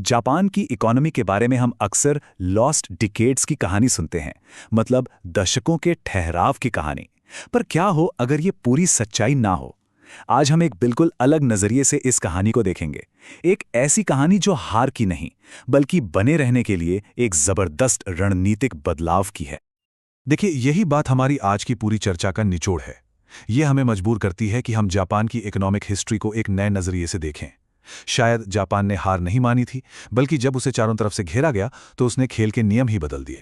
Japan की economy के बारे में हम अक्सर लॉस्ट डिकेड्स की कहानी सुनते हैं, मतलब दशकों के ठहराव की कहानी। पर क्या हो अगर ये पूरी सच्चाई ना हो? आज हम एक बिल्कुल अलग नजरिए से इस कहानी को देखेंगे। एक ऐसी कहानी जो हार की नहीं, बल्कि बने रहने के लिए एक जबरदस्त रणनीतिक बदलाव की है। देखिए, यही बात हमारी आज की पूरी चर्चा का निचोड़ है। ये हमें मजबूर करती है कि हम जापान की इकोनॉमिक हिस्ट्री को एक नए नजरिए से देखें। शायद जापान ने हार नहीं मानी थी, बल्कि जब उसे चारों तरफ से घेरा गया तो उसने खेल के नियम ही बदल दिए।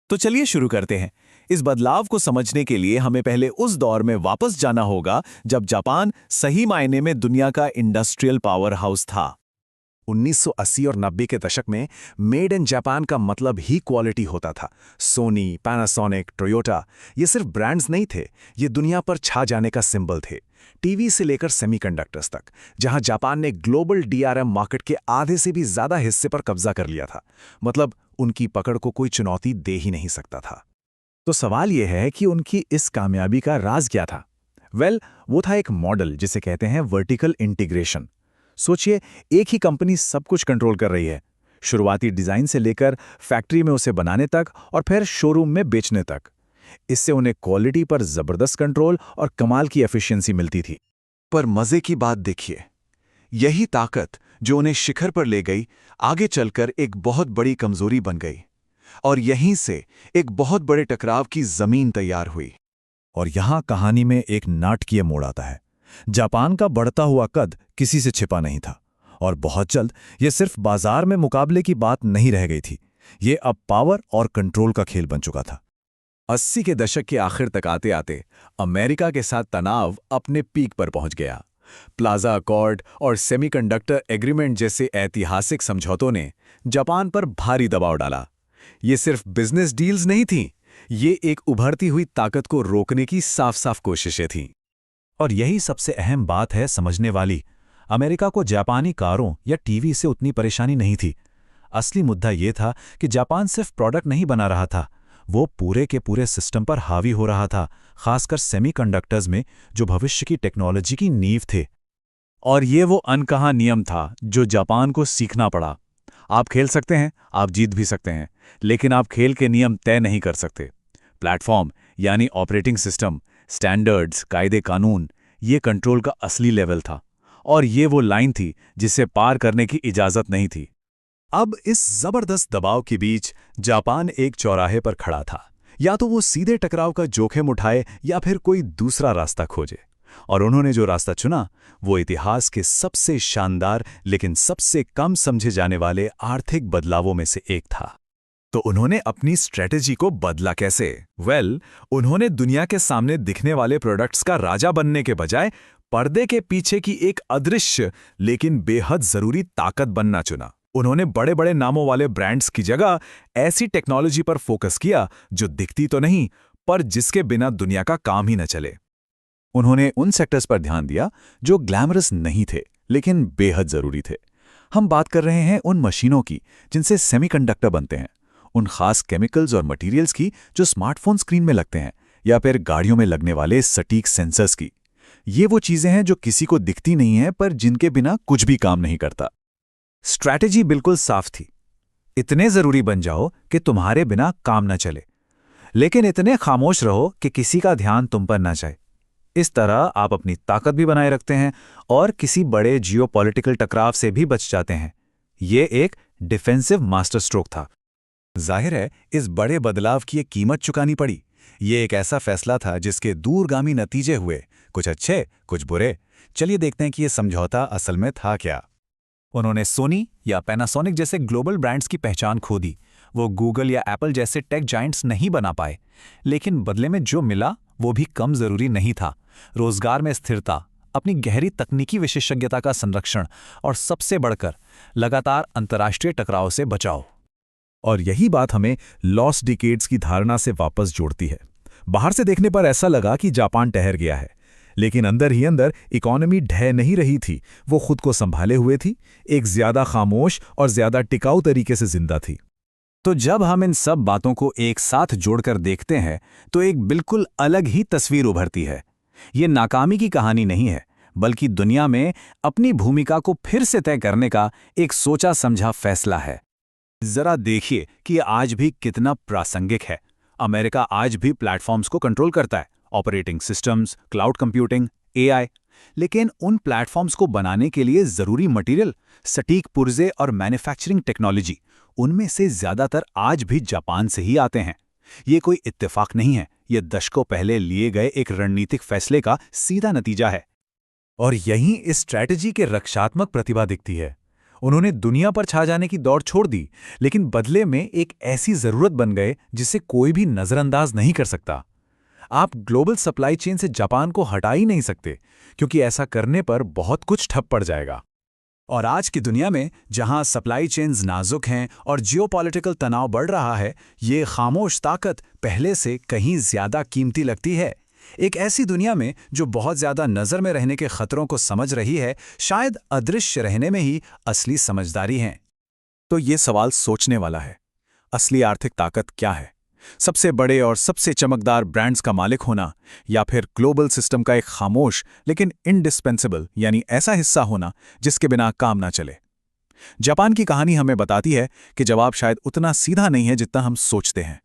तो चलिए शुरू करते हैं। इस बदलाव को समझने के लिए हमें पहले उस दौर में वापस जाना होगा जब जापान सही मायने में दुनिया का इंडस्ट्रियल पावर हाउस था। 1980 और 90 के दशक में मेड इन जापान का मतलब ही क्वालिटी होता था। सोनी, पैनासोनिक, टोयोटा, ये सिर्फ ब्रांड्स नहीं थे, ये दुनिया पर छा जाने का सिंबल थे। टीवी से लेकर सेमीकंडक्टर्स तक, जहां जापान ने ग्लोबल डीआरएम मार्केट के आधे से भी ज्यादा हिस्से पर कब्जा कर लिया था। मतलब उनकी पकड़ को कोई चुनौती दे ही नहीं सकता था। तो सवाल यह है कि उनकी इस कामयाबी का राज क्या था? वो था एक मॉडल जिसे कहते हैं वर्टिकल इंटीग्रेशन। सोचिए, एक ही कंपनी सब कुछ कंट्रोल कर रही है, शुरुआती डिजाइन से लेकर फैक्ट्री में उसे बनाने तक और फिर शोरूम में बेचने तक। इससे उन्हें क्वालिटी पर जबरदस्त कंट्रोल और कमाल की एफिशिएंसी मिलती थी। पर मजे की बात देखिए, यही ताकत जो उन्हें शिखर पर ले गई, आगे चलकर एक बहुत बड़ी कमजोरी बन गई। और यहीं से एक बहुत बड़े टकराव की जमीन तैयार हुई। और यहां कहानी में एक नाटकीय मोड़ आता है। जापान का बढ़ता हुआ कद किसी से छिपा नहीं था, और बहुत जल्द ये सिर्फ बाजार में मुकाबले की बात नहीं रह गई थी, ये अब पावर और कंट्रोल का खेल बन चुका था। 80 के दशक के आखिर तक आते आते अमेरिका के साथ तनाव अपने पीक पर पहुंच गया। प्लाजा अकॉर्ड और सेमीकंडक्टर एग्रीमेंट जैसे ऐतिहासिक समझौतों ने जापान पर भारी दबाव डाला। ये सिर्फ बिजनेस डील्स नहीं थीं, ये एक उभरती हुई ताकत को रोकने की साफ साफ कोशिशें थीं। और यही सबसे अहम बात है समझने वाली। अमेरिका को जापानी कारों या टीवी से उतनी परेशानी नहीं थी। असली मुद्दा यह था कि जापान सिर्फ प्रोडक्ट नहीं बना रहा था, वो पूरे के पूरे सिस्टम पर हावी हो रहा था, खासकर सेमीकंडक्टर्स में, जो भविष्य की टेक्नोलॉजी की नींव थे। और ये वो अनकहा नियम था जो जापान को सीखना पड़ा। आप खेल सकते हैं, आप जीत भी सकते हैं, लेकिन आप खेल के नियम तय नहीं कर सकते। प्लेटफॉर्म यानी ऑपरेटिंग सिस्टम, स्टैंडर्ड्स, कायदे कानून, ये कंट्रोल का असली लेवल था। और ये वो लाइन थी जिसे पार करने की इजाजत नहीं थी। अब इस जबरदस्त दबाव के बीच जापान एक चौराहे पर खड़ा था। या तो वो सीधे टकराव का जोखिम उठाए या फिर कोई दूसरा रास्ता खोजे। और उन्होंने जो रास्ता चुना वो इतिहास के सबसे शानदार लेकिन सबसे कम समझे जाने वाले आर्थिक बदलावों में से एक था। तो उन्होंने अपनी स्ट्रेटेजी को बदला कैसे? उन्होंने दुनिया के सामने दिखने वाले प्रोडक्ट्स का राजा बनने के बजाय पर्दे के पीछे की एक अदृश्य लेकिन बेहद जरूरी ताकत बनना चुना। उन्होंने बड़े बड़े नामों वाले ब्रांड्स की जगह ऐसी टेक्नोलॉजी पर फोकस किया जो दिखती तो नहीं, पर जिसके बिना दुनिया का काम ही न चले। उन्होंने उन सेक्टर्स पर ध्यान दिया जो ग्लैमरस नहीं थे लेकिन बेहद जरूरी थे। हम बात कर रहे हैं उन मशीनों की जिनसे सेमीकंडक्टर बनते हैं, उन खास केमिकल्स और मटेरियल्स की जो स्मार्टफोन स्क्रीन में लगते हैं, या फिर गाड़ियों में लगने वाले सटीक सेंसर्स की। ये वो चीजें हैं जो किसी को दिखती नहीं है पर जिनके बिना कुछ भी काम नहीं करता। स्ट्रैटेजी बिल्कुल साफ थी। इतने जरूरी बन जाओ कि तुम्हारे बिना काम न चले, लेकिन इतने खामोश रहो कि किसी का ध्यान तुम पर न जाए। इस तरह आप अपनी ताकत भी बनाए रखते हैं और किसी बड़े जियोपॉलिटिकल टकराव से भी बच जाते हैं। ये एक डिफेंसिव मास्टर स्ट्रोक था। जाहिर है, इस बड़े बदलाव की एक कीमत चुकानी पड़ी। ये एक ऐसा फैसला था जिसके दूरगामी नतीजे हुए, कुछ अच्छे, कुछ बुरे। चलिए देखते हैं कि ये समझौता असल में था क्या। उन्होंने सोनी या पैनासोनिक जैसे ग्लोबल ब्रांड्स की पहचान खो दी। वो गूगल या एप्पल जैसे टेक जायंट्स नहीं बना पाए, लेकिन बदले में जो मिला वो भी कम जरूरी नहीं था। रोजगार में स्थिरता, अपनी गहरी तकनीकी विशेषज्ञता का संरक्षण और सबसे बढ़कर लगातार अंतर्राष्ट्रीय टकराव से बचाव। और यही बात हमें लॉस्ट डिकेड्स की धारणा से वापस जोड़ती है। बाहर से देखने पर ऐसा लगा कि जापान ठहर गया है, लेकिन अंदर ही अंदर इकोनॉमी ढह नहीं रही थी। वो खुद को संभाले हुए थी, एक ज्यादा खामोश और ज्यादा टिकाऊ तरीके से जिंदा थी। तो जब हम इन सब बातों को एक साथ जोड़कर देखते हैं तो एक बिल्कुल अलग ही तस्वीर उभरती है। ये नाकामी की कहानी नहीं है, बल्कि दुनिया में अपनी भूमिका को फिर से तय करने का एक सोचा समझा फैसला है। जरा देखिए कि ये आज भी कितना प्रासंगिक है। अमेरिका आज भी प्लेटफॉर्म्स को कंट्रोल करता है, operating systems, cloud computing, AI. लेकिन उन प्लेटफॉर्म्स को बनाने के लिए जरूरी मटेरियल, सटीक पुर्जे और मैन्युफैक्चरिंग टेक्नोलॉजी, उनमें से ज्यादातर आज भी जापान से ही आते हैं। ये कोई इत्तेफाक नहीं है, ये दशकों पहले लिए गए एक रणनीतिक फैसले का सीधा नतीजा है। और यहीं इस स्ट्रैटेजी के रक्षात्मक प्रतिभा दिखती है। उन्होंने दुनिया पर छा जाने की दौड़ छोड़ दी, लेकिन बदले में एक ऐसी जरूरत बन गए जिसे कोई भी नजरअंदाज नहीं कर सकता। आप ग्लोबल सप्लाई चेन से जापान को हटा ही नहीं सकते, क्योंकि ऐसा करने पर बहुत कुछ ठप पड़ जाएगा। और आज की दुनिया में जहां सप्लाई चेन्स नाजुक हैं और जियोपॉलिटिकल तनाव बढ़ रहा है, ये खामोश ताकत पहले से कहीं ज्यादा कीमती लगती है। एक ऐसी दुनिया में जो बहुत ज्यादा नजर में रहने के खतरों को समझ रही है, शायद अदृश्य रहने में ही असली समझदारी है। तो ये सवाल सोचने वाला है, असली आर्थिक ताकत क्या है? सबसे बड़े और सबसे चमकदार ब्रांड्स का मालिक होना, या फिर ग्लोबल सिस्टम का एक खामोश लेकिन इंडिस्पेंसेबल यानी ऐसा हिस्सा होना जिसके बिना काम ना चले? जापान की कहानी हमें बताती है कि जवाब शायद उतना सीधा नहीं है जितना हम सोचते हैं।